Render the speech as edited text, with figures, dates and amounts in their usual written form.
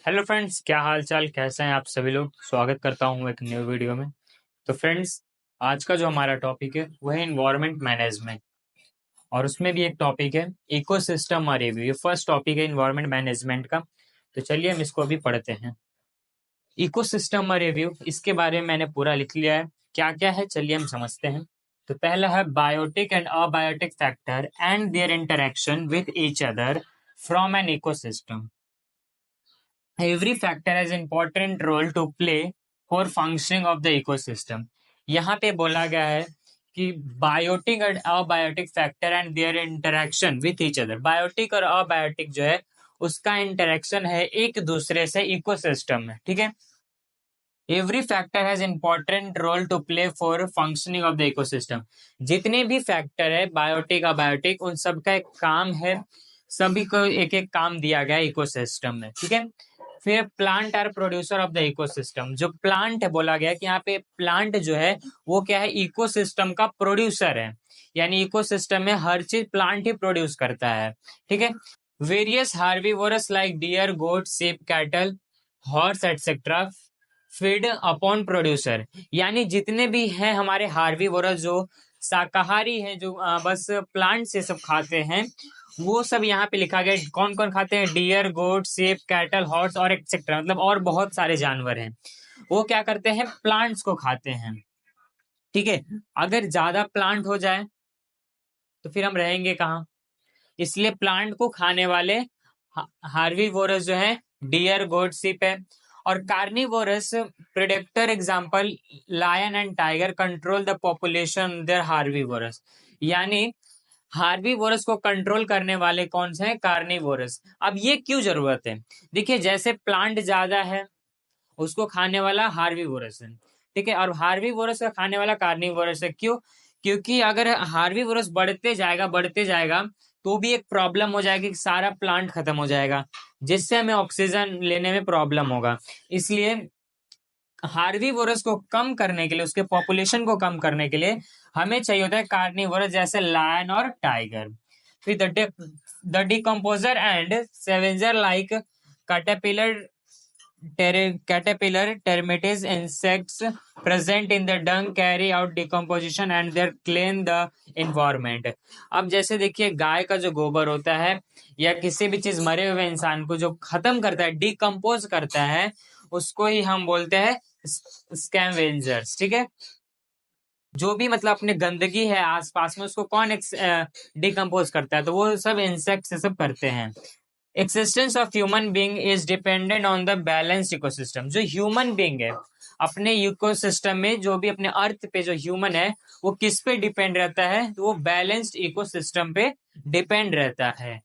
Hello friends, क्या हाल चाल, कैसे हैं आप सभी लोग। स्वागत करता हूं एक न्यू वीडियो में। तो फ्रेंड्स, आज का जो हमारा टॉपिक है वो है इन्वायरमेंट मैनेजमेंट, और उसमें भी एक टॉपिक है इकोसिस्टम रिव्यू। ये फर्स्ट टॉपिक है इन्वायरमेंट मैनेजमेंट का। तो चलिए हम इसको अभी पढ़ते हैं। इकोसिस्टम रिव्यू, इसके बारे में मैंने पूरा लिख लिया है। क्या क्या है चलिए हम समझते हैं। तो पहला है biotic and abiotic factor and their interaction with each other from an ecosystem. Every factor has important role to play for functioning of the ecosystem। यहाँ पे बोला गया है कि बायोटिक और abiotic factor and their interaction with each other. Biotic और abiotic जो है उसका इंटरेक्शन है एक दूसरे से इकोसिस्टम में, ठीक है। Every factor has important role to play for functioning of the ecosystem. जितने भी फैक्टर है बायोटिक अबायोटिक, उन सब का एक काम है, सभी को एक एक काम दिया गया है इकोसिस्टम में, ठीक है। फिर plant are producer of the ecosystem. जो प्लांट है, बोला गया कि यहाँ पे प्लांट जो है वो क्या है, इकोसिस्टम का प्रोड्यूसर है। यानी इकोसिस्टम में हर चीज प्लांट ही प्रोड्यूस करता है, ठीक है। वेरियस हार्बीवोरस लाइक डियर, गोट, sheep, cattle, horse etcetera feed upon producer. यानी जितने भी हैं हमारे हार्बीवोरस, जो शाकाहारी हैं, जो बस प्लांट से सब खाते हैं, वो सब यहाँ पे लिखा गया। कौन कौन खाते हैं? डियर, गोट, शेप, कैटल, हॉर्स और एक्सेट्रा, मतलब और बहुत सारे जानवर हैं। वो क्या करते हैं? प्लांट्स को खाते हैं, ठीक है। अगर ज्यादा प्लांट हो जाए तो फिर हम रहेंगे कहाँ? इसलिए प्लांट को खाने वाले हार्बीवोरस जो है डियर, गोट, शिप है। और carnivorous predator example lion and tiger control the population their herbivorous. यानी हार्बीवोरस को कंट्रोल करने वाले कौन से हैं? कार्निवोरस। अब ये क्यों जरूरत है? देखिए, जैसे प्लांट ज्यादा है उसको खाने वाला हार्बीवोरस है, ठीक है, और हार्बीवोरस का खाने वाला कार्निवोरस है। क्यों? क्योंकि अगर हार्बीवोरस बढ़ते जाएगा तो भी एक प्रॉब्लम हो जाएगी कि सारा प्लांट खत्म हो जाएगा, जिससे हमें ऑक्सीजन लेने में प्रॉब्लम होगा। इसलिए हार्बीवोरस को कम करने के लिए, उसके पॉपुलेशन को कम करने के लिए हमें चाहिए होता है कार्निवोरस, जैसे लायन और टाइगर। फिर the decomposer and scavenger like caterpillar, termites, insects present in the dung carry out decomposition and they clean the environment। अब जैसे देखिए, गाय का जो गोबर होता है या किसी भी चीज मरे हुए इंसान को जो खत्म करता है, डिकम्पोज करता है, उसको ही हम बोलते हैं स्कैवेंजर्स, ठीक है। जो भी मतलब अपने गंदगी है आसपास में, उसको कौन डिकम्पोज करता है? तो वो सब इंसेक्ट्स सब करते हैं। Existence of human being is dependent on the balanced ecosystem. जो ह्यूमन बीइंग है अपने इकोसिस्टम में, जो भी अपने अर्थ पे जो ह्यूमन है, वो किस पे डिपेंड रहता है? तो वो बैलेंस्ड इकोसिस्टम पे डिपेंड रहता है।